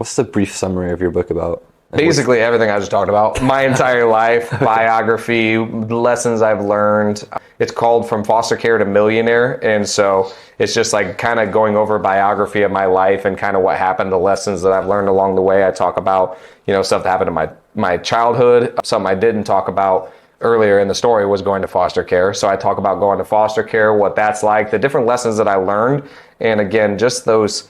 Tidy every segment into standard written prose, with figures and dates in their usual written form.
What's the brief summary of your book about? Basically everything I just talked about. My entire life, biography, lessons I've learned. It's called From Fostercare to Millionaire. And so it's just like kind of going over a biography of my life and kind of what happened, the lessons that I've learned along the way. I talk about, stuff that happened in my childhood. Something I didn't talk about earlier in the story was going to foster care. So I talk about going to foster care, what that's like, the different lessons that I learned. And again, just those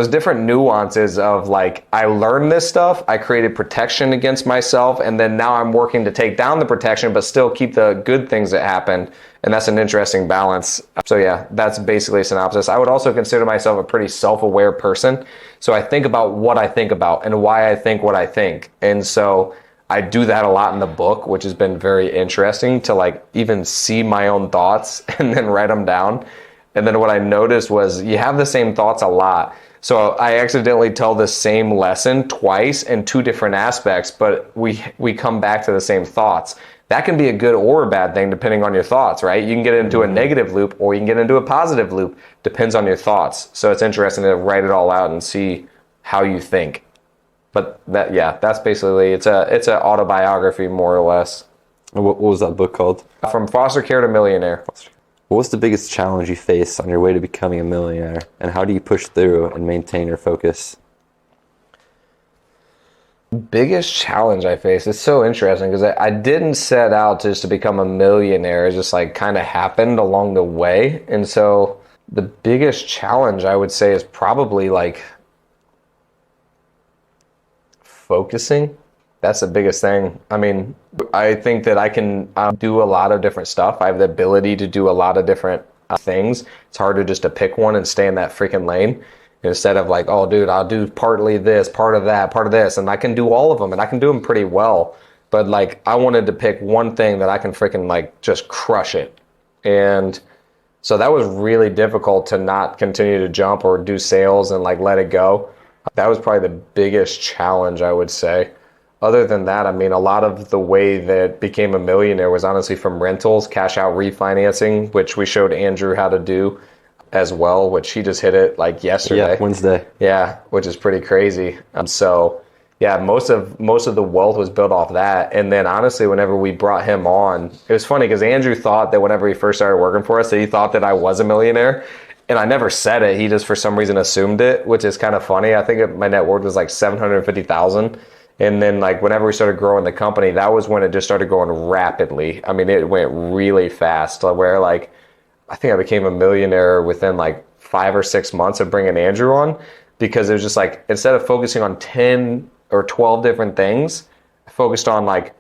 different nuances of like, I learned this stuff, I created protection against myself, and then now I'm working to take down the protection, but still keep the good things that happened. And that's an interesting balance. So yeah, that's basically a synopsis. I would also consider myself a pretty self-aware person. So I think about what I think about and why I think what I think. And so I do that a lot in the book, which has been very interesting to like even see my own thoughts and then write them down. And then what I noticed was you have the same thoughts a lot. So I accidentally tell the same lesson twice in two different aspects, but we come back to the same thoughts. That can be a good or a bad thing depending on your thoughts, right? You can get into a negative loop or you can get into a positive loop. Depends on your thoughts. So it's interesting to write it all out and see how you think. But that's basically, it's an autobiography more or less. What was that book called? From Foster Care to Millionaire. What was the biggest challenge you faced on your way to becoming a millionaire, and how do you push through and maintain your focus? Biggest challenge I faced, it's so interesting because I didn't set out just to become a millionaire. It just like kind of happened along the way. And so the biggest challenge I would say is probably like focusing. That's the biggest thing. I mean, I think that I can do a lot of different stuff. I have the ability to do a lot of different things. It's harder just to pick one and stay in that freaking lane instead of like, oh, dude, I'll do partly this, part of that, part of this. And I can do all of them and I can do them pretty well. But like, I wanted to pick one thing that I can freaking like just crush it. And so that was really difficult to not continue to jump or do sales and like let it go. That was probably the biggest challenge, I would say. Other than that, I mean, a lot of the way that became a millionaire was honestly from rentals, cash out refinancing, which we showed Andrew how to do as well, which he just hit it like yesterday. Yeah, Wednesday. Yeah, which is pretty crazy. So yeah, most of the wealth was built off that. And then honestly, whenever we brought him on, it was funny because Andrew thought that whenever he first started working for us, that he thought that I was a millionaire. And I never said it. He just for some reason assumed it, which is kind of funny. I think my net worth was like $750,000. And then like whenever we started growing the company, that was when it just started going rapidly. I mean, it went really fast where like, I think I became a millionaire within like 5 or 6 months of bringing Andrew on, because it was just like, instead of focusing on 10 or 12 different things, I focused on like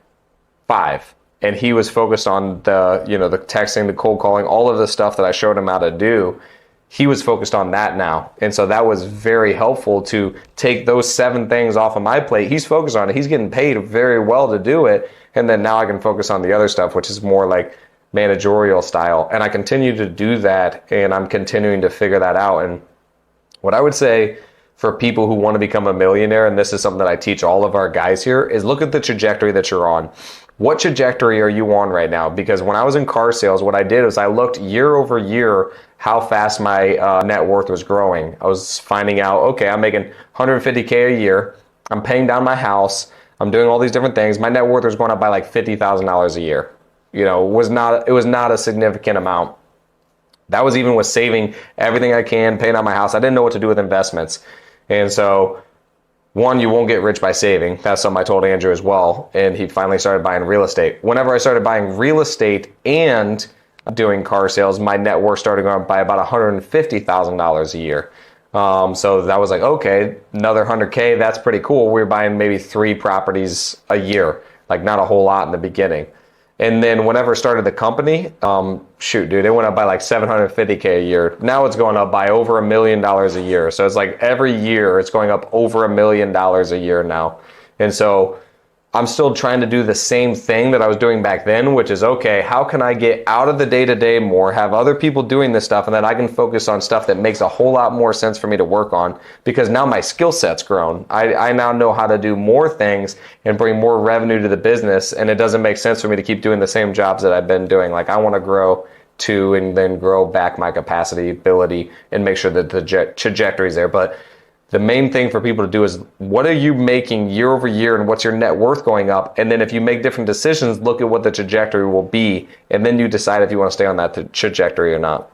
5. And he was focused on the texting, the cold calling, all of the stuff that I showed him how to do. He was focused on that now. And so that was very helpful to take those 7 things off of my plate. He's focused on it. He's getting paid very well to do it. And then now I can focus on the other stuff, which is more like managerial style. And I continue to do that, and I'm continuing to figure that out. And what I would say for people who want to become a millionaire, and this is something that I teach all of our guys here, is look at the trajectory that you're on. What trajectory are you on right now? Because when I was in car sales, what I did was I looked year over year how fast my net worth was growing. I was finding out, okay, I'm making $150K a year. I'm paying down my house. I'm doing all these different things. My net worth was going up by like $50,000 a year. It was not a significant amount. That was even with saving everything I can, paying down my house. I didn't know what to do with investments. And so, one, you won't get rich by saving. That's something I told Andrew as well. And he finally started buying real estate. Whenever I started buying real estate and doing car sales, my net worth started going up by about $150,000 a year. So that was like, okay, another 100K, that's pretty cool. We were buying maybe 3 properties a year, like not a whole lot in the beginning. And then whenever I started the company, it went up by like $750K a year. Now it's going up by over $1 million a year. So it's like every year it's going up over $1 million a year now. And so I'm still trying to do the same thing that I was doing back then, which is, okay, how can I get out of the day-to-day more, have other people doing this stuff, and then I can focus on stuff that makes a whole lot more sense for me to work on, because now my skill set's grown. I now know how to do more things and bring more revenue to the business, and it doesn't make sense for me to keep doing the same jobs that I've been doing. Like, I want to grow and then grow back my capacity, ability, and make sure that the trajectory is there. But the main thing for people to do is, what are you making year over year and what's your net worth going up? And then if you make different decisions, look at what the trajectory will be. And then you decide if you want to stay on that trajectory or not.